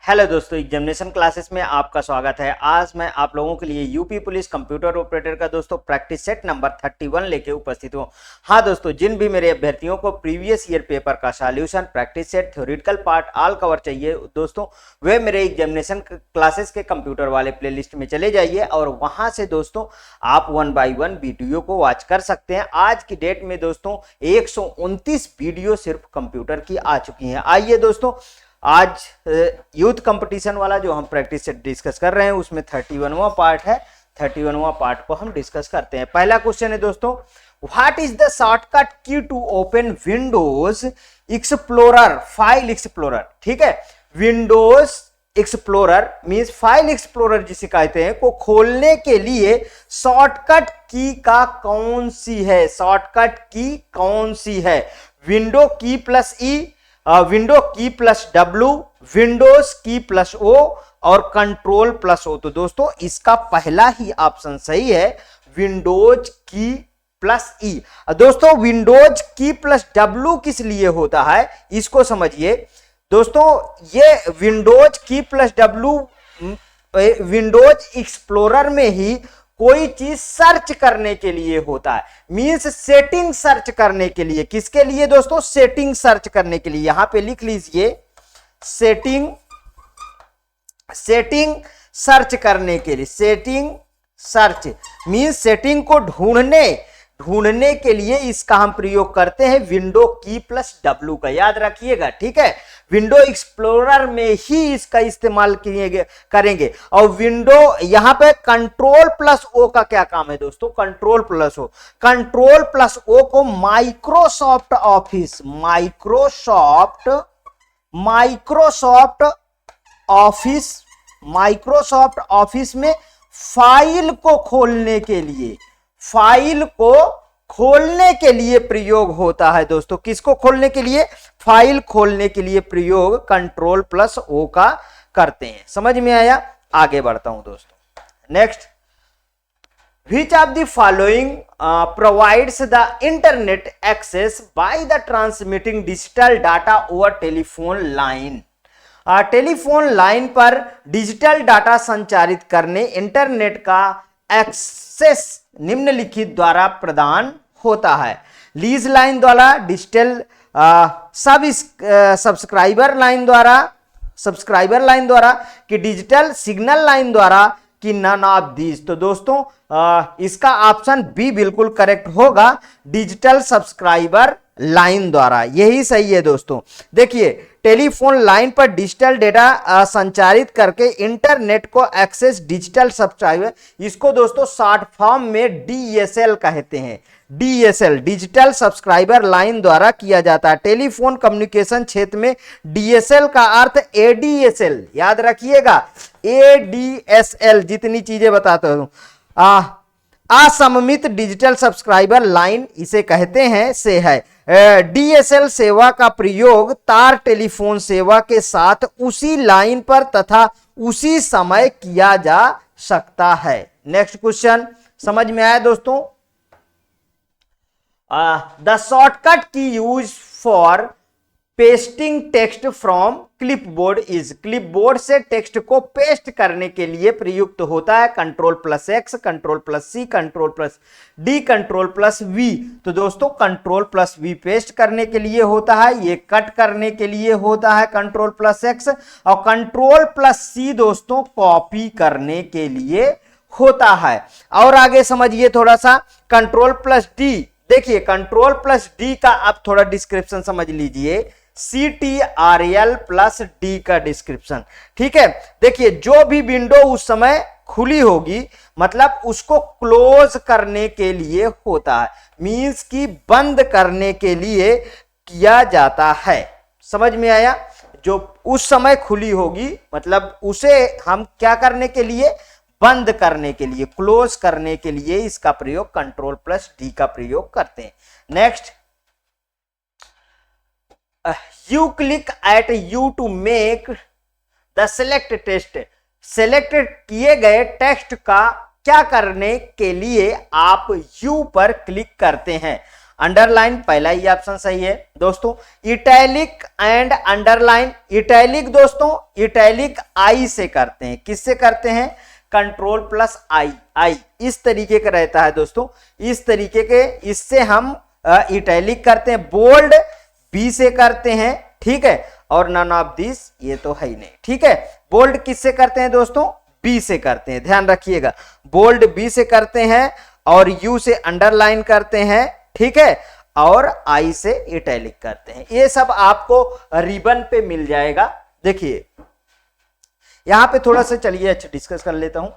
Hello दोस्तों, examination classes में आपका स्वागत है। आज मैं आप लोगों के लिए यूपी पुलिस कंप्यूटर ऑपरेटर का दोस्तों प्रैक्टिस सेट नंबर 31 लेके उपस्थित हूँ। हाँ दोस्तों, जिन भी मेरे अभ्यर्थियों को प्रीवियस ईयर पेपर का solution, practice set, theoretical part all cover चाहिए दोस्तों, वे मेरे एग्जामिनेशन क्लासेस के कंप्यूटर वाले प्लेलिस्ट में चले जाइए और वहां से दोस्तों आप 1 बाय 1 वीडियो को वॉच कर सकते हैं। आज की डेट में दोस्तों 129 वीडियो सिर्फ कंप्यूटर की आ चुकी हैं। आइए दोस्तों, आज यूथ कंपटीशन वाला जो हम प्रैक्टिस से डिस्कस कर रहे हैं उसमें 31वां पार्ट है। 31वां पार्ट को हम डिस्कस करते हैं। पहला क्वेश्चन है दोस्तों, what is the shortcut key to open Windows explorer file explorer. ठीक है, Windows explorer means file explorer जिसे कहते हैं को खोलने के लिए शॉर्टकट की का कौन सी है, शॉर्टकट की कौन सी है। विंडो की प्लस ई, विंडो की प्लस डब्ल्यू, विंडोज की प्लस ओ और कंट्रोल प्लस ओ। तो दोस्तों इसका पहला ही ऑप्शन सही है, विंडोज की प्लस ई। दोस्तों विंडोज की प्लस डब्ल्यू किस लिए होता है इसको समझिए दोस्तों। ये विंडोज की प्लस डब्ल्यू विंडोज एक्सप्लोरर में ही कोई चीज सर्च करने के लिए होता है, मींस सेटिंग सर्च करने के लिए। किसके लिए दोस्तों? सेटिंग सर्च करने के लिए। यहां पे लिख लीजिए सेटिंग सर्च करने के लिए। सेटिंग सर्च मींस सेटिंग को ढूंढने के लिए इसका हम प्रयोग करते हैं विंडो की प्लस डब्ल्यू का, याद रखिएगा। ठीक है, विंडो एक्सप्लोरर में ही इसका इस्तेमाल करेंगे। और विंडो यहां पे कंट्रोल प्लस ओ का क्या काम है दोस्तों? कंट्रोल प्लस ओ को माइक्रोसॉफ्ट ऑफिस में फाइल को खोलने के लिए प्रयोग होता है दोस्तों। किसको खोलने के लिए? फाइल खोलने के लिए प्रयोग कंट्रोल प्लस ओ का करते हैं। समझ में आया? आगे बढ़ता हूं दोस्तों। Next, which of the following provides the internet access by the transmitting digital data over telephone line। Telephone line पर डिजिटल डाटा संचारित करने इंटरनेट का एक्सेस निम्नलिखित द्वारा प्रदान होता है। लीज लाइन द्वारा, डिजिटल सब्सक्राइबर लाइन द्वारा कि डिजिटल सिग्नल लाइन द्वारा कि नन ऑफ दीज। तो दोस्तों इसका ऑप्शन बी बिल्कुल करेक्ट होगा, डिजिटल सब्सक्राइबर लाइन द्वारा, यही सही है दोस्तों। देखिए, टेलीफोन लाइन पर डिजिटल डेटा संचारित करके इंटरनेट को एक्सेस डिजिटल सब्सक्राइबर, इसको दोस्तों शॉर्ट फॉर्म में डीएसएल कहते हैं। डीएसएल डिजिटल सब्सक्राइबर लाइन द्वारा किया जाता है। टेलीफोन कम्युनिकेशन क्षेत्र में डीएसएल का अर्थ एडीएसएल, याद रखिएगा, एडीएसएल जितनी चीजें बताता हूं। असममित डिजिटल सब्सक्राइबर लाइन इसे कहते हैं से है। डीएसएल सेवा का प्रयोग तार टेलीफोन सेवा के साथ उसी लाइन पर तथा उसी समय किया जा सकता है। नेक्स्ट क्वेश्चन समझ में आया दोस्तों? The shortcut key use for pasting text from clipboard is. Clipboard से टेक्स्ट को पेस्ट करने के लिए प्रयुक्त होता है control plus X, control plus C, control plus D, control plus V. तो दोस्तों कंट्रोल प्लस वी पेस्ट करने के लिए होता है, ये कट करने के लिए होता है कंट्रोल प्लस एक्स, और कंट्रोल प्लस सी दोस्तों कॉपी करने के लिए होता है। और आगे समझिए थोड़ा सा, कंट्रोल प्लस डी। देखिए कंट्रोल प्लस डी का आप थोड़ा डिस्क्रिप्शन समझ लीजिए, CTRL प्लस डी का डिस्क्रिप्शन। ठीक है, देखिए जो भी विंडो उस समय खुली होगी मतलब उसको क्लोज करने के लिए होता है, मींस कि बंद करने के लिए किया जाता है। समझ में आया? जो उस समय खुली होगी मतलब उसे हम क्या करने के लिए? बंद करने के लिए, क्लोज करने के लिए इसका प्रयोग कंट्रोल प्लस डी का प्रयोग करते हैं। Next, you click at U to make the select text। Select किए गए टेक्स्ट का क्या करने के लिए आप U पर क्लिक करते हैं? अंडरलाइन पहला ही ऑप्शन सही है दोस्तों। इटैलिक एंड अंडरलाइन, इटैलिक दोस्तों इटैलिक आई से करते हैं, किससे करते हैं, कंट्रोल प्लस आई, आई इस तरीके का रहता है दोस्तों, इस तरीके के, इससे हम इटैलिक करते हैं। बोल्ड बी से करते हैं, ठीक है, और नन ऑफ दिस ये तो है ही नहीं, ठीक है। बोल्ड किससे करते हैं दोस्तों, बी से करते हैं, ध्यान रखिएगा, बोल्ड बी से करते हैं और यू से अंडरलाइन करते हैं, ठीक है, और आई से इटैलिक करते हैं। ये सब आपको रिबन पे मिल जाएगा। देखिए यहां पे थोड़ा सा चलिए अच्छा डिस्कस कर लेता हूं।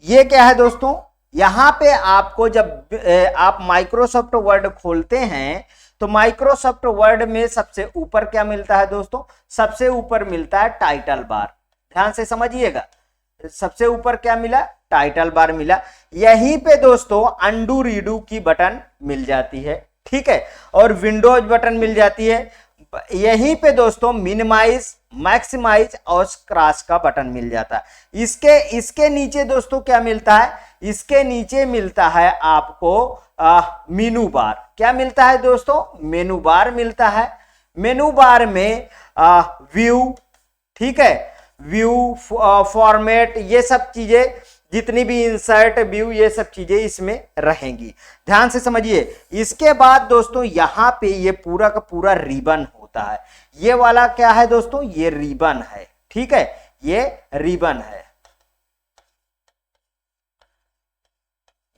ये क्या है दोस्तों, यहां पे आपको जब आप माइक्रोसॉफ्ट वर्ड खोलते हैं तो माइक्रोसॉफ्ट वर्ड में सबसे ऊपर क्या मिलता है दोस्तों, सबसे ऊपर मिलता है टाइटल बार। ध्यान से समझिएगा, सबसे ऊपर क्या मिला, टाइटल बार मिला। यहीं पे दोस्तों अंडू रीडू की बटन मिल जाती है, ठीक है, और विंडोज बटन मिल जाती है। यहीं पे दोस्तों मिनिमाइज, मैक्सिमाइज और क्रॉस का बटन मिल जाता है। इसके नीचे दोस्तों क्या मिलता है, इसके नीचे मिलता है आपको मेनू बार। क्या मिलता है दोस्तों, मेनू बार मिलता है। मेनू बार में व्यू, ठीक है, व्यू, फॉर्मेट, ये सब चीजें, जितनी भी इंसर्ट, व्यू, ये सब चीजें इसमें रहेंगी। ध्यान से समझिए। इसके बाद दोस्तों यहां पे ये पूरा का पूरा रिबन होता है। ये वाला क्या है दोस्तों, ये रिबन है, ठीक है, ये रिबन है,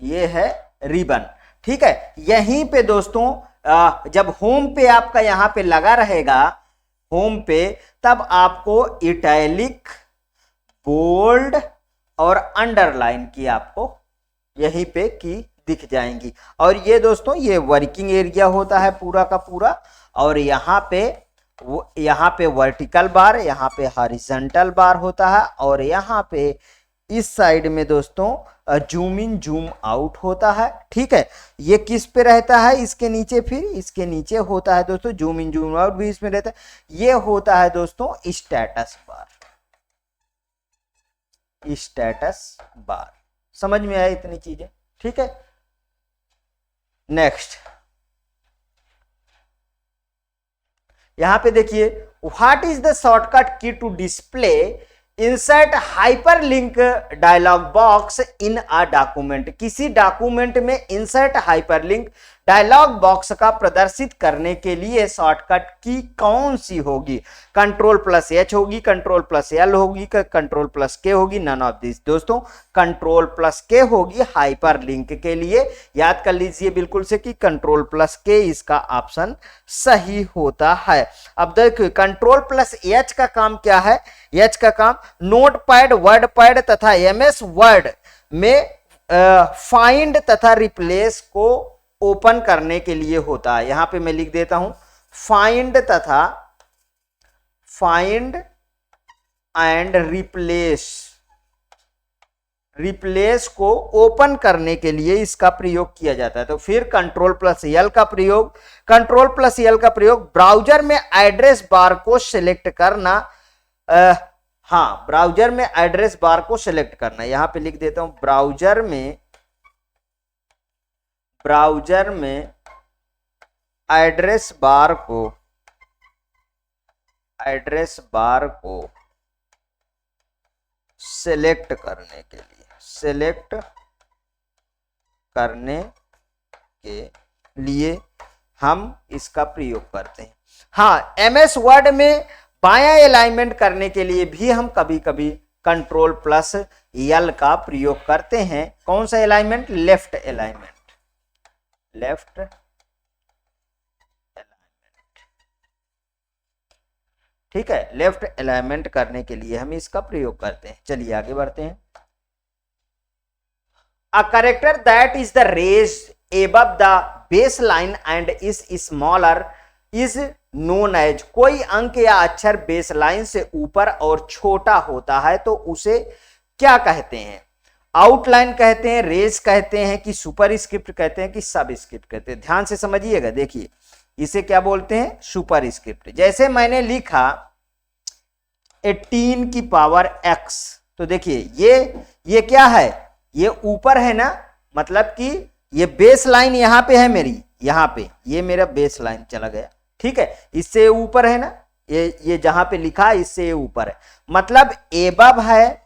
ये है रिबन, ठीक है। यहीं पे दोस्तों जब होम पे आपका यहां पे लगा रहेगा, होम पे, तब आपको इटैलिक, बोल्ड और अंडरलाइन की आपको यहीं पे की दिख जाएंगी। और ये दोस्तों ये वर्किंग एरिया होता है पूरा का पूरा। और यहाँ पे वर्टिकल बार, यहाँ पे हॉरिजॉन्टल बार होता है, और यहाँ पे इस साइड में दोस्तों जूम इन जूम आउट होता है, ठीक है। ये किस पे रहता है, इसके नीचे, फिर इसके नीचे होता है दोस्तों जूम इन जूम आउट भी इसमें रहता है। ये होता है दोस्तों स्टेटस बार, स्टेटस बार। समझ में आया इतनी चीजें, ठीक है। नेक्स्ट यहां पे देखिए, what is the shortcut key to display insert hyperlink dialog box in a document. किसी डॉक्यूमेंट में इंसर्ट हाइपरलिंक डायलॉग बॉक्स का प्रदर्शित करने के लिए शॉर्टकट की कौन सी होगी, कंट्रोल प्लस एच होगी, कंट्रोल प्लस एल होगी, कंट्रोल प्लस के होगी, नन ऑफ दिस दोस्तों कंट्रोल प्लस के होगी हाइपरलिंक के लिए। याद कर लीजिए बिल्कुल से कि कंट्रोल प्लस के इसका ऑप्शन सही होता है। अब देखिए कंट्रोल प्लस एच का काम क्या है, एच का काम नोटपैड, वर्ड पैड तथा एमएस वर्ड में फाइंड तथा रिप्लेस को ओपन करने के लिए होता है। यहां पे मैं लिख देता हूं फाइंड तथा फाइंड एंड रिप्लेस, रिप्लेस को ओपन करने के लिए इसका प्रयोग किया जाता है। तो फिर कंट्रोल प्लस एल का प्रयोग, कंट्रोल प्लस एल का प्रयोग ब्राउजर में एड्रेस बार को सिलेक्ट करना, हाँ ब्राउजर में एड्रेस बार को सिलेक्ट करना। यहां पे लिख देता हूं ब्राउजर में एड्रेस बार को सिलेक्ट करने के लिए हम इसका प्रयोग करते हैं। हाँ, एमएस वर्ड में बायां अलाइनमेंट करने के लिए भी हम कभी कभी कंट्रोल प्लस एल का प्रयोग करते हैं। कौन सा alignment, left alignment, left alignment, ठीक है, लेफ्ट अलाइनमेंट करने के लिए हम इसका प्रयोग करते हैं। चलिए आगे बढ़ते हैं। A character that is the raised above the base line and is smaller is known as. कोई अंक या अक्षर बेस लाइन से ऊपर और छोटा होता है तो उसे क्या कहते हैं, आउटलाइन कहते हैं, रेज कहते हैं, कि सुपर स्क्रिप्ट कहते हैं, कि सब स्क्रिप्ट कहते हैं। ध्यान से समझिएगा, देखिए इसे क्या बोलते हैं, सुपर स्क्रिप्ट। जैसे मैंने लिखा 18 की पावर x, तो देखिए ये क्या है, ये ऊपर है ना, मतलब कि ये बेस लाइन यहां पे है मेरी, यहां पे ये मेरा बेस लाइन चला गया, ठीक है, इससे ऊपर है ना, ये जहां पे लिखा है इससे ऊपर है, मतलब एबव है,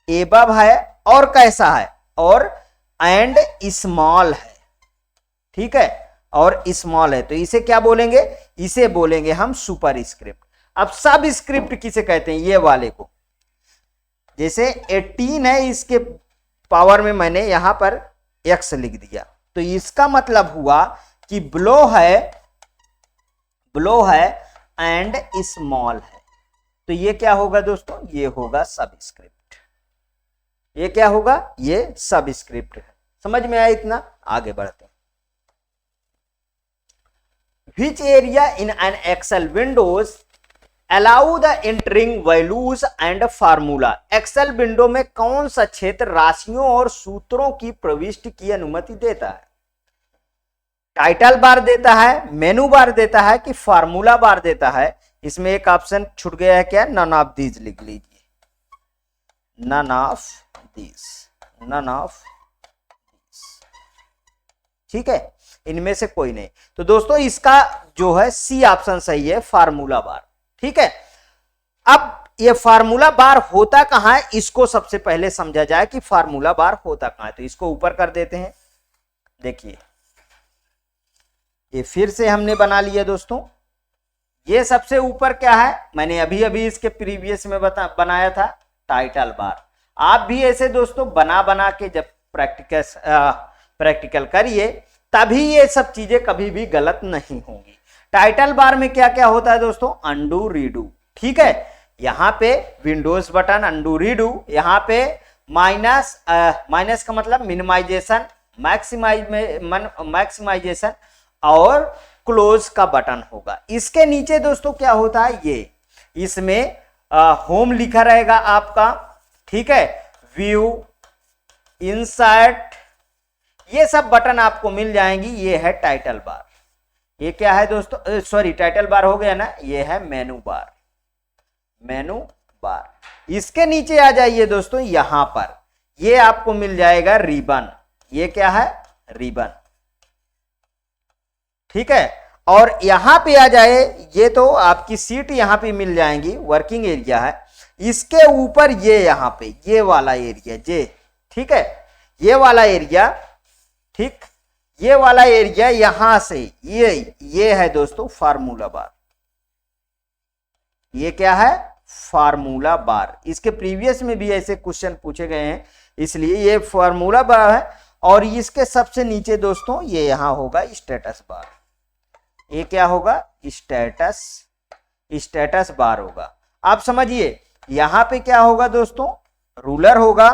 एबव है और कैसा है, और एंड स्मॉल है, ठीक है, और स्मॉल है, तो इसे क्या बोलेंगे, इसे बोलेंगे हम सुपर स्क्रिप्ट। अब सब स्क्रिप्ट किसे कहते हैं, ये वाले को, जैसे 18 है, इसके पावर में मैंने यहां पर x लिख दिया, तो इसका मतलब हुआ कि ब्लो है एंड स्मॉल है, तो ये क्या होगा दोस्तों, ये होगा सब स्क्रिप्ट, ये क्या होगा, ये सब स्क्रिप्ट है। समझ में आया इतना, आगे बढ़ते हैं। Which area in an Excel windows allow the entering values and formula? Excel window में कौन सा क्षेत्र राशियों और सूत्रों की प्रविष्टि की अनुमति देता है? टाइटल बार देता है, मेनू बार देता है कि फार्मूला बार देता है? इसमें एक ऑप्शन छूट गया है, क्या, नन ऑफ दीज लिख लीजिए, none of these, none of these, ठीक है, इनमें से कोई नहीं। तो दोस्तों इसका जो है सी ऑप्शन सही है, फार्मूला बार, ठीक है। अब ये फार्मूला बार होता कहां है, इसको सबसे पहले समझा जाए कि फार्मूला बार होता कहां है, तो इसको ऊपर कर देते हैं। देखिए ये फिर से हमने बना लिया दोस्तों, ये सबसे ऊपर क्या है, मैंने अभी अभी इसके प्रीवियस में बनाया था, टाइटल बार। आप भी ऐसे दोस्तों बना बना के जब प्रैक्टिकल करिए, तभी ये सब चीजें कभी भी गलत नहीं होंगी। टाइटल बार में क्या क्या होता है दोस्तों, अंडू रीडू, ठीक है, यहां पे विंडोज बटन, अंडू रीडू, यहां पे माइनस, माइनस का मतलब मिनिमाइजेशन, मैक्सिमाइजेशन और क्लोज का बटन होगा। इसके नीचे दोस्तों क्या होता है, ये इसमें होम लिखा रहेगा आपका, ठीक है, व्यू, इंसर्ट, ये सब बटन आपको मिल जाएंगी। ये है टाइटल बार, ये क्या है दोस्तों, सॉरी टाइटल बार हो गया ना, ये है मेनू बार, मेनू बार। इसके नीचे आ जाइए दोस्तों, यहां पर ये आपको मिल जाएगा रिबन, ये क्या है, रिबन, ठीक है, और यहां पे आ जाए, ये तो आपकी सीट यहां पे मिल जाएंगी, वर्किंग एरिया है। इसके ऊपर ये यहां पे ये वाला एरिया, जे, ठीक है, ये वाला एरिया, ठीक, ये वाला एरिया यहां से ये है दोस्तों फार्मूला बार, ये क्या है, फार्मूला बार। इसके प्रीवियस में भी ऐसे क्वेश्चन पूछे गए हैं, इसलिए ये फार्मूला बार है। और इसके सबसे नीचे दोस्तों ये यहां होगा स्टेटस बार, ये क्या होगा, स्टेटस बार होगा। आप समझिए यहां पे क्या होगा दोस्तों, रूलर होगा,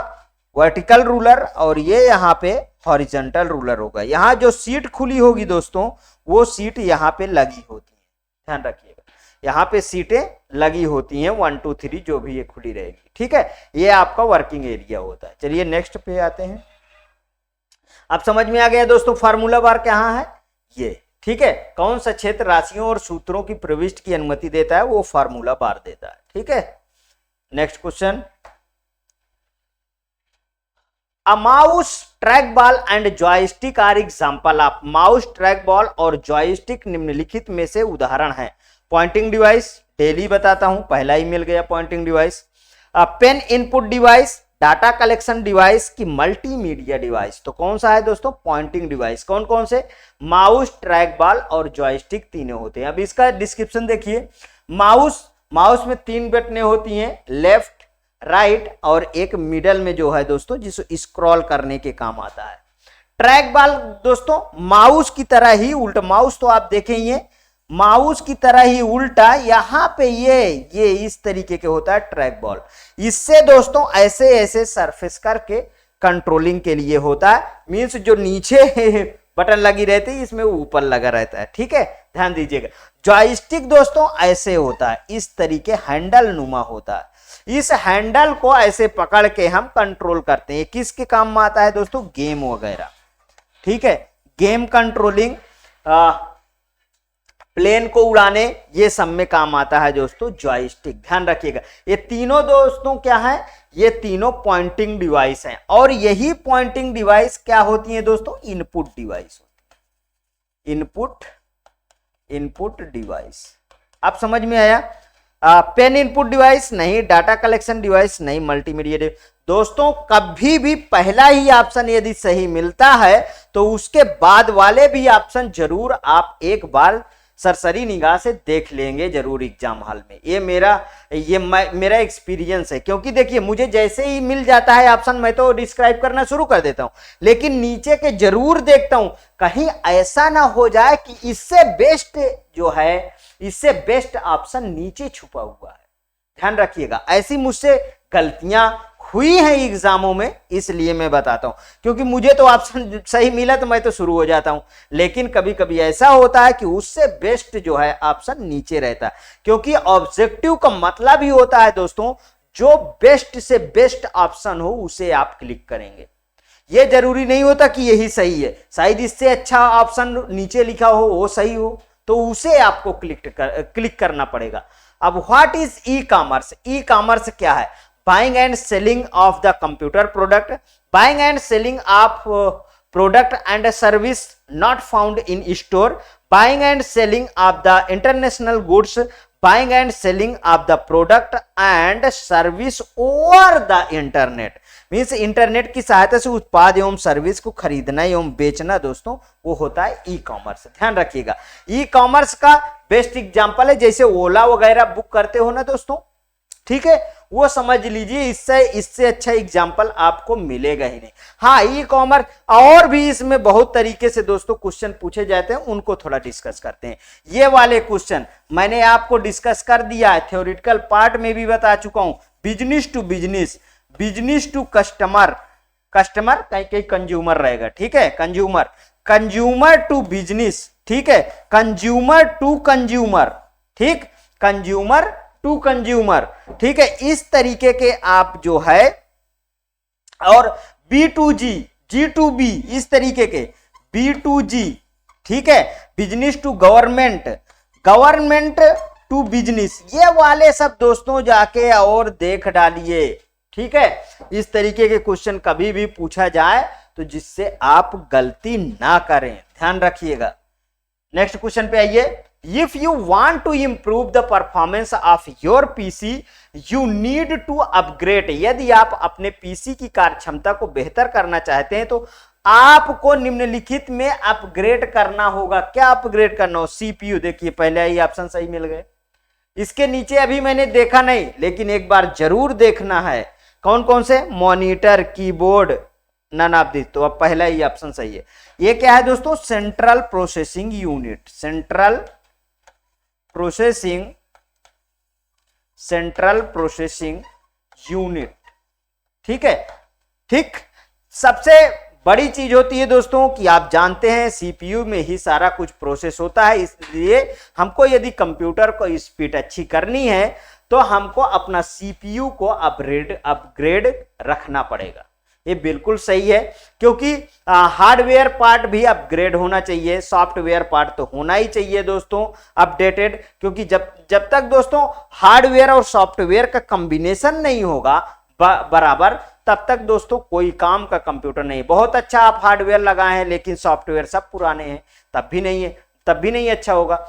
वर्टिकल रूलर, और ये यहां पे हॉरिजॉन्टल रूलर होगा। यहां जो सीट खुली होगी दोस्तों, वो सीट यहां पे लगी होती है, ध्यान रखिएगा, यहां पे सीटें लगी होती हैं, 1 2 3 जो भी ये खुली रहेगी, ठीक है, ये आपका वर्किंग एरिया होता है। चलिए नेक्स्ट पे आते हैं। अब समझ में आ गया दोस्तों फार्मूला बार कहां है, ये, ठीक है, कौन सा क्षेत्र राशियों और सूत्रों की प्रविष्टि की अनुमति देता है, वो फार्मूला बार देता है, ठीक है। Next question, A mouse, trackball and joystick are example of mouse, trackball और जॉयस्टिक निम्नलिखित में से उदाहरण है। पॉइंटिंग डिवाइस, डेली बताता हूं, पहला ही मिल गया pointing device. Pen input device, data collection device की मल्टीमीडिया डिवाइस, तो कौन सा है दोस्तों, पॉइंटिंग डिवाइस। कौन कौन से, माउस, ट्रैकबॉल और जॉयस्टिक तीनों होते हैं। अब इसका डिस्क्रिप्शन देखिए, माउस में 3 बटनें होती हैं, लेफ्ट, राइट और एक मिडल में जो है दोस्तों जिसको स्क्रॉल करने के काम आता है। ट्रैक बॉल दोस्तों माउस की तरह ही उल्टा, माउस तो आप देखेंगे माउस की तरह ही उल्टा, यहां पे ये इस तरीके के होता है ट्रैक बॉल। इससे दोस्तों ऐसे ऐसे सरफेस करके कंट्रोलिंग के लिए होता है, मींस जो नीचे बटन लगी रहती है इसमें ऊपर लगा रहता है, ठीक है, ध्यान दीजिएगा। जॉयस्टिक दोस्तों ऐसे होता है, इस तरीके हैंडल नुमा होता है, इस हैंडल को ऐसे पकड़ के हम कंट्रोल करते हैं। किसके काम में आता है दोस्तों, गेम वगैरह, ठीक है, गेम कंट्रोलिंग, प्लेन को उड़ाने, ये सब में काम आता है दोस्तों जॉयस्टिक। ध्यान रखिएगा, ये तीनों दोस्तों क्या है, ये तीनों पॉइंटिंग डिवाइस हैं, और यही पॉइंटिंग डिवाइस क्या होती है दोस्तों, इनपुट डिवाइस होती है। इनपुट डिवाइस, आप समझ में आया। पेन इनपुट डिवाइस नहीं, डाटा कलेक्शन डिवाइस नहीं, मल्टीमीडिया दोस्तों। कभी भी पहला ही ऑप्शन यदि सही मिलता है तो उसके बाद वाले भी ऑप्शन जरूर आप एक बार सरसरी निगाह से देख लेंगे जरूर एग्जाम हॉल में। ये मेरा एक्सपीरियंस है, क्योंकि देखिए मुझे जैसे ही मिल जाता है ऑप्शन मैं तो डिस्क्राइब करना शुरू कर देता हूं, लेकिन नीचे के जरूर देखता हूं कहीं ऐसा ना हो जाए कि इससे बेस्ट जो है, इससे बेस्ट ऑप्शन नीचे छुपा हुआ है। ध्यान रखिएगा, ऐसी मुझसे गलतियां हुई है एग्जामों में, इसलिए मैं बताता हूं, क्योंकि मुझे तो ऑप्शन सही मिला तो मैं तो शुरू हो जाता हूं, लेकिन कभी कभी ऐसा होता है कि उससे बेस्ट जो है ऑप्शन नीचे रहता है, क्योंकि ऑब्जेक्टिव का मतलब ही होता है दोस्तों जो बेस्ट से बेस्ट ऑप्शन हो उसे आप क्लिक करेंगे। यह जरूरी नहीं होता कि यही सही है, शायद इससे अच्छा ऑप्शन नीचे लिखा हो वो सही हो, तो उसे आपको क्लिक करना पड़ेगा। अब what is e commerce? E commerce क्या है? Buying and selling of the computer product, buying and selling of product and service not found in store, buying and selling of the international goods, buying and selling of the product and service over the internet, means internet की सहायता से उत्पाद एवं service को खरीदना एवं बेचना दोस्तों, वो होता है ई कॉमर्स। ध्यान रखिएगा, ई कॉमर्स का बेस्ट एग्जांपल है जैसे ओला वगैरह बुक करते हो ना दोस्तों, ठीक है, वो समझ लीजिए, इससे अच्छा एग्जाम्पल आपको मिलेगा ही नहीं। हाँ, ई कॉमर्स और भी इसमें बहुत तरीके से दोस्तों क्वेश्चन पूछे जाते हैं, उनको थोड़ा डिस्कस करते हैं। ये वाले क्वेश्चन मैंने आपको डिस्कस कर दिया है, थ्योरेटिकल पार्ट में भी बता चुका हूं। Business to business, business to customer, customer कहीं कहीं कंज्यूमर रहेगा, ठीक है, कंज्यूमर, कंज्यूमर टू बिजनेस, ठीक है, कंज्यूमर टू कंज्यूमर, ठीक, कंज्यूमर टू कंज्यूमर, ठीक है, इस तरीके के आप जो है, और B2G, G2B, इस तरीके के B2G, ठीक है, business to government, government to business, ये वाले सब दोस्तों जाके और देख डालिए, ठीक है। इस तरीके के क्वेश्चन कभी भी पूछा जाए तो जिससे आप गलती ना करें, ध्यान रखिएगा। नेक्स्ट क्वेश्चन पे आइए। If you want to improve the performance of your PC, you need to upgrade. यदि आप अपने पीसी की कार्यक्षमता को बेहतर करना चाहते हैं तो आपको निम्नलिखित में अपग्रेड करना होगा। क्या अपग्रेड करना हो? CPU। देखिए पहले ही ऑप्शन सही मिल गए, इसके नीचे अभी मैंने देखा नहीं, लेकिन एक बार जरूर देखना है। कौन कौन से? Monitor, keyboard, none of this, तो अब पहला ही ऑप्शन सही है। ये क्या है दोस्तों? Central processing unit, central processing unit, ठीक है, ठीक। सबसे बड़ी चीज होती है दोस्तों कि आप जानते हैं सीपीयू में ही सारा कुछ प्रोसेस होता है, इसलिए हमको यदि कंप्यूटर को स्पीड अच्छी करनी है तो हमको अपना सीपीयू को अपग्रेड रखना पड़ेगा। ये बिल्कुल सही है, क्योंकि हार्डवेयर पार्ट भी अपग्रेड होना चाहिए, सॉफ्टवेयर पार्ट तो होना ही चाहिए दोस्तों अपडेटेड, क्योंकि जब तक दोस्तों हार्डवेयर और सॉफ्टवेयर का कॉम्बिनेशन नहीं होगा बराबर, तब तक दोस्तों कोई काम का कंप्यूटर नहीं। बहुत अच्छा आप हार्डवेयर लगाए हैं लेकिन सॉफ्टवेयर सब पुराने हैं, तब भी नहीं अच्छा होगा।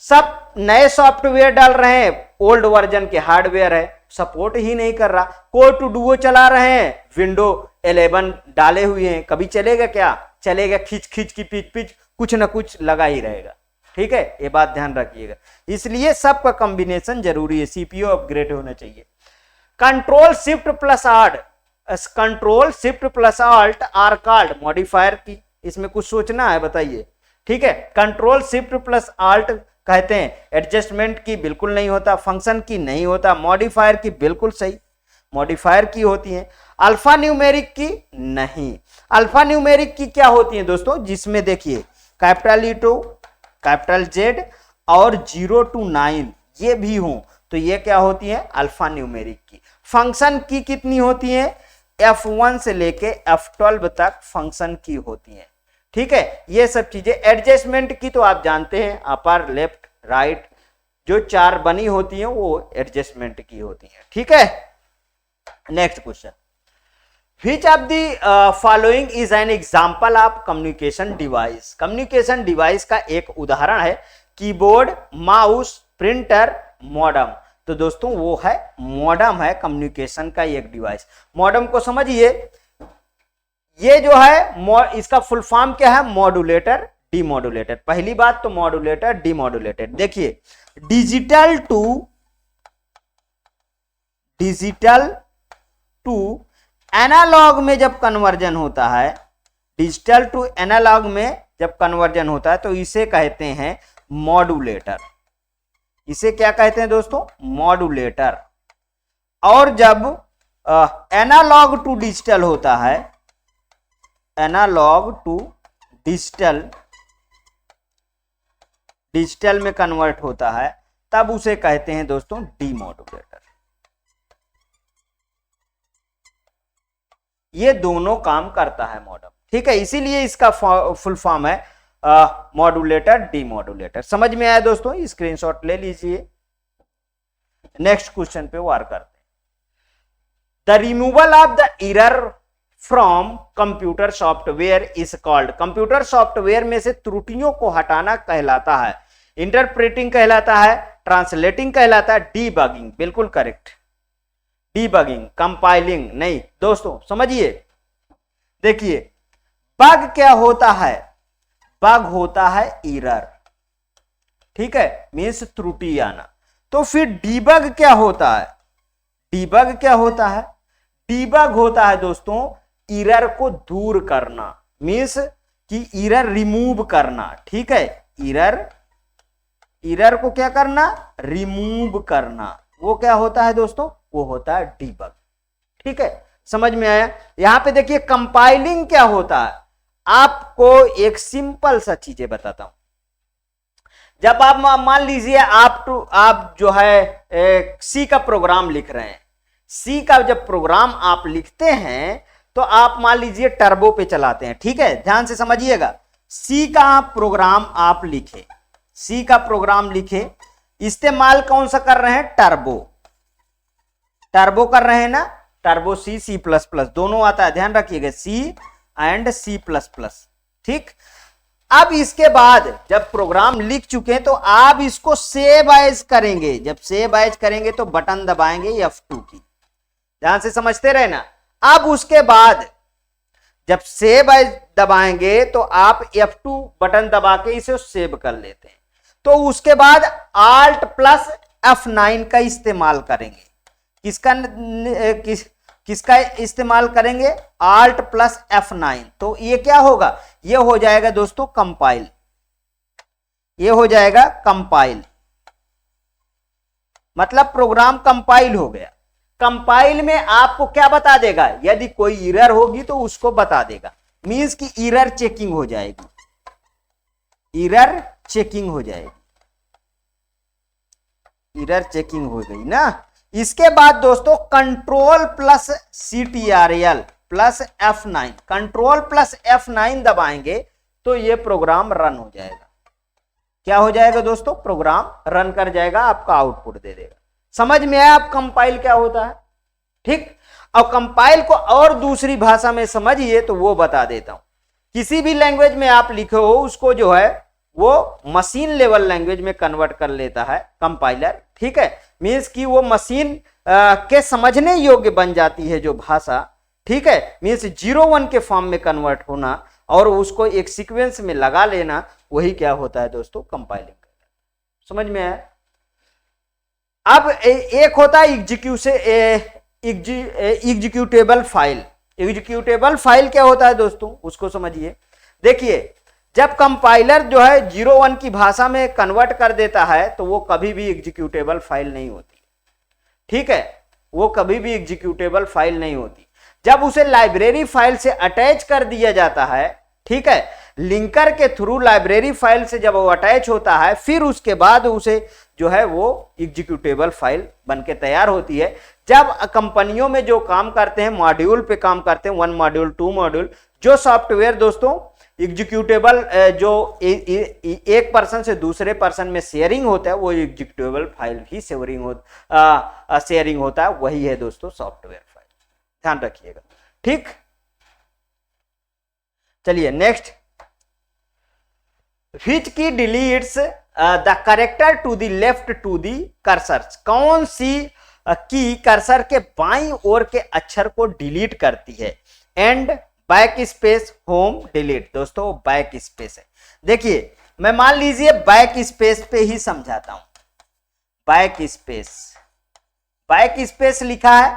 सब नए सॉफ्टवेयर डाल रहे हैं, ओल्ड वर्जन के हार्डवेयर है, सपोर्ट ही नहीं कर रहा। कोर टू डुओ चला रहे हैं, विंडो 11 डाले हुए हैं, कभी चलेगा क्या? चलेगा, खींच की पिच कुछ ना कुछ लगा ही रहेगा, ठीक है, ये बात ध्यान रखिएगा। इसलिए सबका कॉम्बिनेशन जरूरी है, सीपीयू अपग्रेड होना चाहिए। Control shift plus alt are called modifier key, इसमें कुछ सोचना है बताइए, ठीक है। कंट्रोल शिफ्ट प्लस आल्ट कहते हैं, एडजस्टमेंट की बिल्कुल नहीं होता, फंक्शन की नहीं होता, मॉडिफायर की बिल्कुल सही, मॉडिफायर की होती है। अल्फा न्यूमेरिक की नहीं। अल्फा न्यूमेरिक की क्या होती है दोस्तों? जिसमें देखिए capital E to capital Z और 0 to 9 ये भी हो, तो ये क्या होती है? अल्फा न्यूमेरिक की। फंक्शन की कितनी होती है? F1 से लेके F12 तक फंक्शन की होती है, ठीक है, ये सब चीजें। एडजस्टमेंट की तो आप जानते हैं, अपर लेफ्ट राइट जो चार बनी होती हैं वो एडजस्टमेंट की होती हैं। ठीक है, next question, which of the following is an example of communication device. Communication device का एक उदाहरण है कीबोर्ड, माउस, प्रिंटर, मॉडम। तो दोस्तों वो है मॉडम, है कम्युनिकेशन का एक डिवाइस। मॉडम को समझिए, ये जो है इसका फुल फॉर्म क्या है, मॉड्यूलेटर, डीमॉड्यूलेटर। पहली बात तो मॉड्यूलेटर, डीमॉड्यूलेटर। देखिए डिजिटल टू एनालॉग में जब कन्वर्जन होता है, डिजिटल टू एनालॉग में जब कन्वर्जन होता है तो इसे कहते हैं मॉड्यूलेटर। इसे क्या कहते हैं दोस्तों, मॉड्यूलेटर। और जब एनालॉग टू डिजिटल होता है, एनालॉग टू डिजिटल, डिजिटल में कन्वर्ट होता है, तब उसे कहते हैं दोस्तों डीमॉड्यूलेटर। ये दोनों काम करता है मॉडम। ठीक है, इसीलिए इसका फुल फॉर्म है मॉड्यूलेटर, डीमॉड्यूलेटर। समझ में आया दोस्तों, स्क्रीनशॉट ले लीजिए। नेक्स्ट क्वेश्चन पे वार करते हैं। The removal of the error from computer software is called. Computer software में से त्रुटियों को हटाना कहलाता है इंटरप्रेटिंग कहलाता है, ट्रांसलेटिंग कहलाता है, डीबगिंग। बिल्कुल करेक्ट, डीबगिंग, कंपाइलिंग नहीं दोस्तों, समझिए। देखिए बग क्या होता है, बग होता है एरर, ठीक है, मींस त्रुटि आना। तो फिर डीबग क्या होता है, डीबग क्या होता है, डीबग होता है दोस्तों एरर को दूर करना, मींस कि एरर रिमूव करना। ठीक है, एरर को क्या करना, रिमूव करना। वो क्या होता है दोस्तों, वो होता है डीबग। ठीक है, समझ में आया। यहां पे देखिए कंपाइलिंग क्या होता है, आपको एक सिंपल सा चीजें बताता हूं। जब आप मान लीजिए आप जो है सी का प्रोग्राम लिख रहे हैं, सी का जब प्रोग्राम आप लिखते हैं तो आप मान लीजिए टर्बो पे चलाते हैं। ठीक है, ध्यान से समझिएगा। सी का प्रोग्राम आप लिखे, सी का प्रोग्राम लिखे, इस्तेमाल कौन सा कर रहे हैं, टर्बो, टर्बो कर रहे हैं ना, टर्बो सी, सी प्लस प्लस दोनों आता है, ध्यान रखिएगा, सी एंड सी प्लस प्लस। ठीक, अब इसके बाद जब प्रोग्राम लिख चुके हैं तो आप इसको सेव एज करेंगे। जब सेव एज करेंगे तो बटन दबाएंगे F2 की, ध्यान से समझते रहे ना। अब उसके बाद जब सेव एज दबाएंगे तो आप F2 बटन दबा के इसे सेव कर लेते हैं। तो उसके बाद Alt प्लस F9 का इस्तेमाल करेंगे। किसका इस्तेमाल करेंगे, Alt प्लस F9। तो ये क्या होगा, ये हो जाएगा दोस्तों कंपाइल, ये हो जाएगा कंपाइल, मतलब प्रोग्राम कंपाइल हो गया। कंपाइल में आपको क्या बता देगा, यदि कोई एरर होगी तो उसको बता देगा, मींस कि एरर चेकिंग हो जाएगी, एरर चेकिंग हो जाएगी, एरर चेकिंग हो गई ना। इसके बाद दोस्तों control plus CTRL plus F9, control plus F9 दबाएंगे तो ये प्रोग्राम रन हो जाएगा। क्या हो जाएगा दोस्तों, प्रोग्राम रन कर जाएगा, आपका आउटपुट दे देगा। समझ में आया आप कंपाइल क्या होता है। ठीक, और कंपाइल को और दूसरी भाषा में समझिए तो वो बता देता हूं। किसी भी लैंग्वेज में आप लिखे हो उसको जो है वो मशीन लेवल लैंग्वेज में कन्वर्ट कर लेता है कंपाइलर। ठीक है, मीन्स कि वो मशीन के समझने योग्य बन जाती है जो भाषा। ठीक है, मीन्स 0-1 के फॉर्म में कन्वर्ट होना और उसको एक सीक्वेंस में लगा लेना, वही क्या होता है दोस्तों, कंपाइलिंग। समझ में आया। अब एक होता है एग्जीक्यूटेबल फाइल। एग्जीक्यूटेबल फाइल क्या होता है दोस्तों, उसको समझिए। देखिए जब कंपाइलर जो है 0-1 की भाषा में कन्वर्ट कर देता है तो वो कभी भी एग्जीक्यूटेबल फाइल नहीं होती। ठीक है, वो कभी भी एग्जीक्यूटेबल फाइल नहीं होती। जब उसे लाइब्रेरी फाइल से अटैच कर दिया जाता है, ठीक है, लिंकर के थ्रू लाइब्रेरी फाइल से जब वो अटैच होता है, फिर उसके बाद उसे जो है वो एग्जीक्यूटेबल फाइल बनके तैयार होती है। जब कंपनियों में जो काम करते हैं, मॉड्यूल पे काम करते हैं, 1 मॉड्यूल 2 मॉड्यूल, जो सॉफ्टवेयर दोस्तों एग्जीक्यूटेबल जो एक पर्सन से दूसरे पर्सन में शेयरिंग होता है वो एग्जीक्यूटेबल फाइल ही शेयरिंग होता है, वही है दोस्तों सॉफ्टवेयर फाइल, ध्यान रखिएगा। ठीक, चलिए next, which key deletes the character to the left to the cursor, कौन सी की कर्सर के बाईं ओर के अक्षर को डिलीट करती है? And, back space, home, delete. दोस्तों बैक स्पेस है। देखिए मैं मान लीजिए बैक स्पेस पे ही समझाता हूं, बैक स्पेस लिखा है।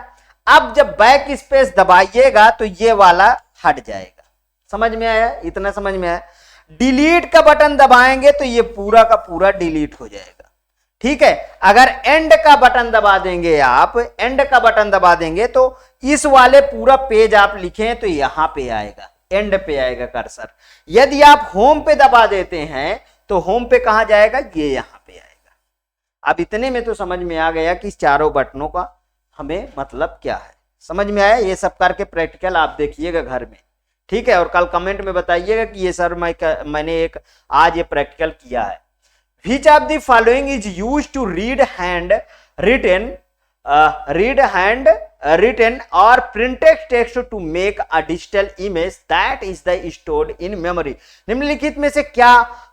अब जब बैक स्पेस दबाइएगा तो ये वाला हट जाएगा, समझ में आया? इतना समझ में आया? डिलीट का बटन दबाएंगे तो ये पूरा का पूरा डिलीट हो जाएगा। ठीक है, अगर एंड का बटन दबा देंगे, आप एंड का बटन दबा देंगे तो इस वाले पूरा पेज आप लिखें तो यहां पे आएगा, एंड पे आएगा कर्सर। यदि आप होम पे दबा देते हैं तो होम पे कहां जाएगा? ये यहां पे आएगा। अब इतने में तो समझ में आ गया कि चारों बटनों का हमें मतलब क्या है, समझ में आया? ये सब करके प्रैक्टिकल आप देखिएगा घर में, ठीक है? और कल कमेंट में बताइएगा कि ये सर मैंने एक आज ये प्रैक्टिकल किया है। Which of the following is used to read hand written or printed text to make a digital image that is stored in memory? निम्नलिखित में से क्या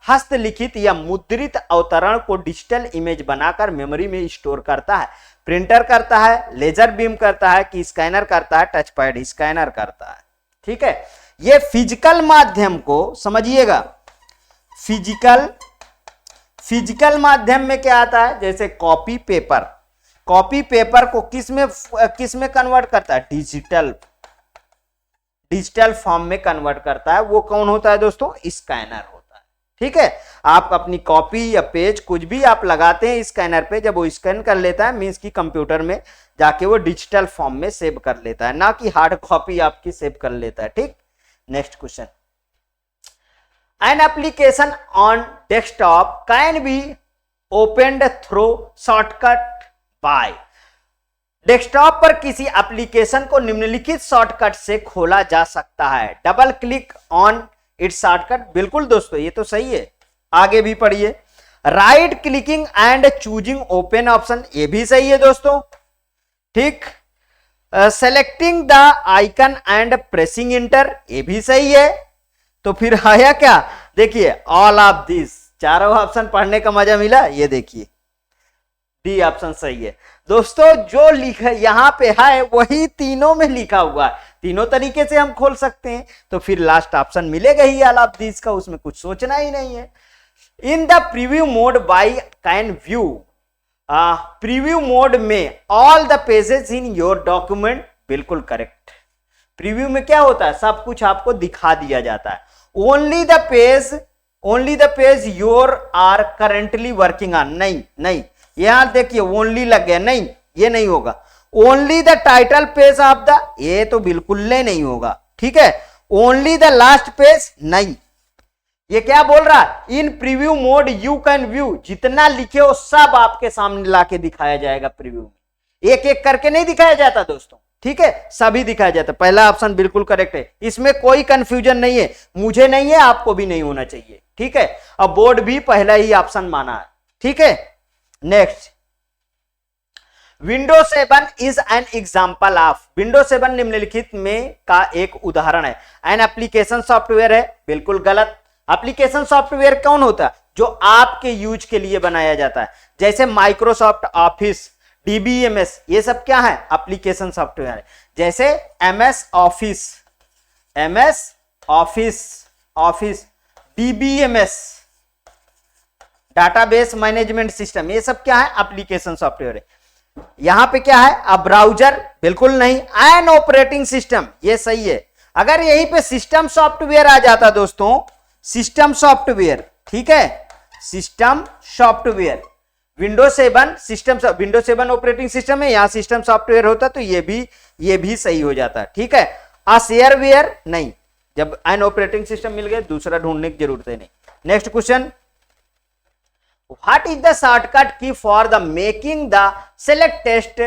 हस्तलिखित या मुद्रित अवतरण को डिजिटल इमेज बनाकर मेमोरी में स्टोर करता है? प्रिंटर करता है, लेजर बीम करता है कि स्कैनर करता है? टच पैड स्कैनर करता है। ठीक है, ये फिजिकल माध्यम को समझिएगा। फिजिकल माध्यम में क्या आता है? जैसे कॉपी पेपर को किस में कन्वर्ट करता है? डिजिटल फॉर्म में कन्वर्ट करता है। वो कौन होता है दोस्तों? स्कैनर होता है। ठीक है, आप अपनी कॉपी या पेज कुछ भी आप लगाते हैं स्कैनर पे, जब वो स्कैन कर लेता है मींस की कंप्यूटर में जाके वो डिजिटल फॉर्म में सेव कर लेता है, ना कि हार्ड कॉपी आपकी सेव कर लेता है। ठीक, next question, an application on desktop can be opened through shortcut by। Desktop पर किसी एप्लीकेशन को निम्नलिखित शॉर्टकट से खोला जा सकता है। Double click on it's shortcut, बिल्कुल दोस्तों ये तो सही है। आगे भी पढ़िए, right clicking and choosing open option, ये भी सही है दोस्तों। ठीक, selecting the icon and pressing inter, ये भी सही है। तो फिर आया क्या? देखिए ऑल ऑफ दिस, चारों ऑप्शन पढ़ने का मजा मिला। ये देखिए डी ऑप्शन सही है दोस्तों। जो लिखा यहां पे है वही तीनों में लिखा हुआ है, तीनों तरीके से हम खोल सकते हैं। तो फिर लास्ट ऑप्शन मिलेगा ही ऑल ऑफ दिस का, उसमें कुछ सोचना ही नहीं है। In the preview mode by can view, preview mode में all the pages in your document, बिल्कुल करेक्ट। प्रीव्यू में क्या होता है? सब कुछ आपको दिखा दिया जाता है। Only the page your are currently working on, नहीं यहां देखिए ओनली लग गया, नहीं ये नहीं होगा। Only the title page of the, ये तो बिल्कुल नहीं होगा। ठीक है, ओनली द लास्ट पेज, नहीं। ये क्या बोल रहा है? In preview mode you can view, जितना लिखे हो सब आपके सामने लाके दिखाया जाएगा प्रीव्यू में, एक एक करके नहीं दिखाया जाता दोस्तों। ठीक है, सभी दिखाया जाता है। पहला ऑप्शन बिल्कुल करेक्ट है, इसमें कोई कंफ्यूजन नहीं है, मुझे नहीं है, आपको भी नहीं होना चाहिए। ठीक है, अब बोर्ड भी पहला ही ऑप्शन माना है। ठीक है, next, Windows 7 is an example of, Windows 7 निम्नलिखित में का एक उदाहरण है। एन एप्लीकेशन सॉफ्टवेयर है, बिल्कुल गलत। एप्लीकेशन सॉफ्टवेयर कौन होता है? जो आपके यूज के लिए बनाया जाता है, जैसे माइक्रोसॉफ्ट ऑफिस, DBMS, ये सब क्या है? एप्लीकेशन सॉफ्टवेयर है। जैसे MS office, DBMS database management system, ये सब क्या है? एप्लीकेशन सॉफ्टवेयर है। यहां पे क्या है? अब ब्राउजर, बिल्कुल नहीं। एन ऑपरेटिंग सिस्टम, ये सही है। अगर यहीं पे सिस्टम सॉफ्टवेयर आ जाता दोस्तों, सिस्टम सॉफ्टवेयर, ठीक है, system software, Windows 7 operating system है, यहां सिस्टम सॉफ्टवेयर होता तो ये भी सही हो जाता। ठीक है, शेयरवेयर नहीं, जब एन ऑपरेटिंग सिस्टम मिल गया दूसरा ढूंढने की जरूरत है नहीं। Next question, what is the shortcut key for the making the select test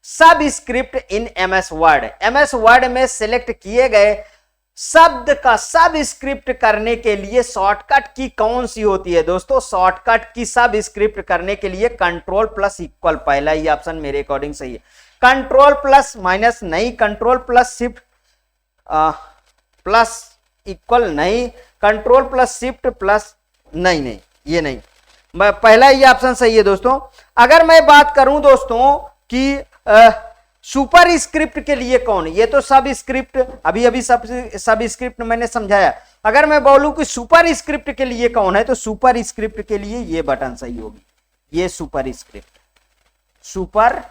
subscript in MS word? MS word में सेलेक्ट किए गए शब्द का सबस्क्रिप्ट करने के लिए शॉर्टकट की कौन सी होती है दोस्तों? शॉर्टकट की सबस्क्रिप्ट करने के लिए कंट्रोल प्लस इक्वल, पहला ही ऑप्शन मेरे अकॉर्डिंग सही है। कंट्रोल प्लस माइनस नहीं, control plus shift plus equal नहीं, कंट्रोल प्लस शिफ्ट प्लस नहीं, ये नहीं, पहला ही ऑप्शन सही है दोस्तों। अगर मैं बात करूं दोस्तों कि सुपर स्क्रिप्ट के लिए कौन, ये तो सब स्क्रिप्ट अभी सब स्क्रिप्ट मैंने समझाया। अगर मैं बोलूं कि सुपर स्क्रिप्ट के लिए कौन है, तो सुपर स्क्रिप्ट के लिए ये बटन सही होगी, ये सुपर स्क्रिप्ट, सुपर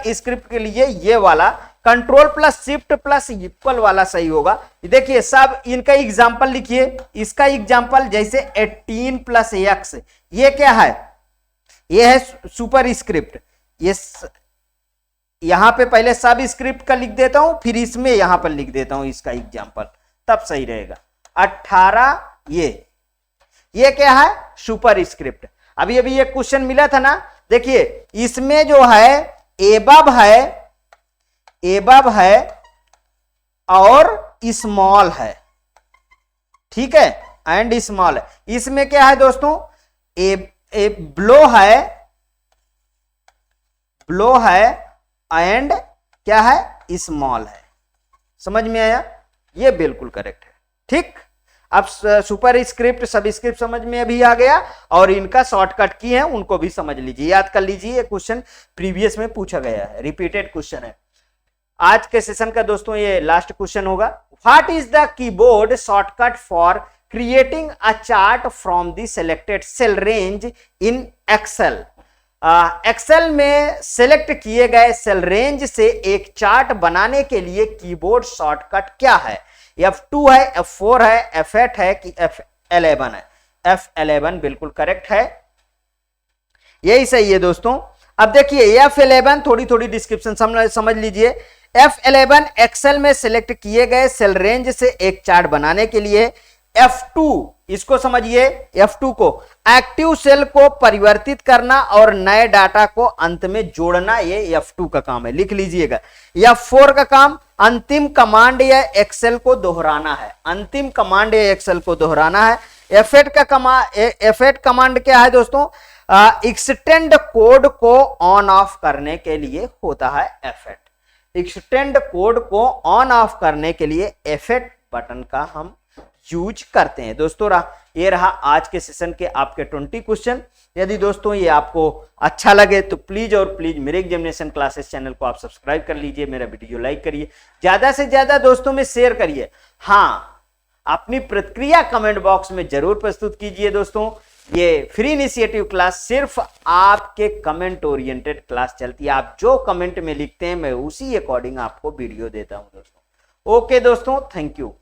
स्क्रिप्ट के लिए ये वाला control plus shift plus equal वाला सही होगा। देखिए सब इनका एग्जांपल लिखिए, इसका एग्जांपल जैसे 18 प्लस एक्स, ये क्या है? ये है सुपर स्क्रिप्ट। ये यहां पे पहले सब स्क्रिप्ट का लिख देता हूं, फिर इसमें यहां पर लिख देता हूं इसका एग्जांपल, तब सही रहेगा। 18 ये क्या है? Super script. अभी ये क्वेश्चन मिला था ना, देखिए इसमें जो है एबव है और स्मॉल है, ठीक है, एंड स्मॉल है। इसमें क्या है दोस्तों? ब्लो है एंड क्या है? स्मॉल है। समझ में आया? ये बिल्कुल करेक्ट है, ठीक। अब सुपर स्क्रिप्ट सब स्क्रिप्ट समझ में अभी आ गया, और इनका शॉर्टकट की है उनको भी समझ लीजिए, याद कर लीजिए। ये क्वेश्चन प्रीवियस में पूछा गया है, रिपीटेड क्वेश्चन है। आज के सेशन का दोस्तों ये लास्ट क्वेश्चन होगा। What is the keyboard shortcut for creating a chart from the selected cell range in Excel? Excel में सिलेक्ट किए गए सेल रेंज से एक चार्ट बनाने के लिए कीबोर्ड शॉर्टकट क्या है? F2 है, F4 है, F8 है कि F11 है? F11 बिल्कुल करेक्ट है, यही सही है दोस्तों। अब देखिए F11 थोड़ी डिस्क्रिप्शन समझ लीजिए। F11 एक्सेल में सिलेक्ट किए गए सेल रेंज से एक चार्ट बनाने के लिए। F2 इसको समझिए, F2 को एक्टिव सेल को परिवर्तित करना और नए डाटा को अंत में जोड़ना, ये F2 का काम है, लिख लीजिएगा। F4 का काम अंतिम कमांड या एक्सेल को दोहराना है, अंतिम कमांड या एक्सेल को दोहराना है। F8 कमांड क्या है दोस्तों? एक्सटेंड कोड को ऑन ऑफ करने के लिए होता है F8। एक्सटेंड कोड को ऑन ऑफ करने के लिए F8 बटन का हम यूज करते हैं दोस्तों। ये रहा आज के सेशन के आपके 20 क्वेश्चन। यदि दोस्तों ये आपको अच्छा लगे तो प्लीज और प्लीज मेरे एग्जामिनेशन क्लासेस चैनल को आप सब्सक्राइब कर लीजिए, मेरा वीडियो लाइक करिए, ज्यादा से ज्यादा दोस्तों में शेयर करिए। हाँ, अपनी प्रतिक्रिया कमेंट बॉक्स में जरूर प्रस्तुत कीजिए दोस्तों। ये फ्री इनिशिएटिव क्लास सिर्फ आपके कमेंट ओरिएंटेड क्लास चलती है, आप जो कमेंट में लिखते हैं मैं उसी अकॉर्डिंग आपको वीडियो देता हूं दोस्तों। ओके दोस्तों, थैंक यू।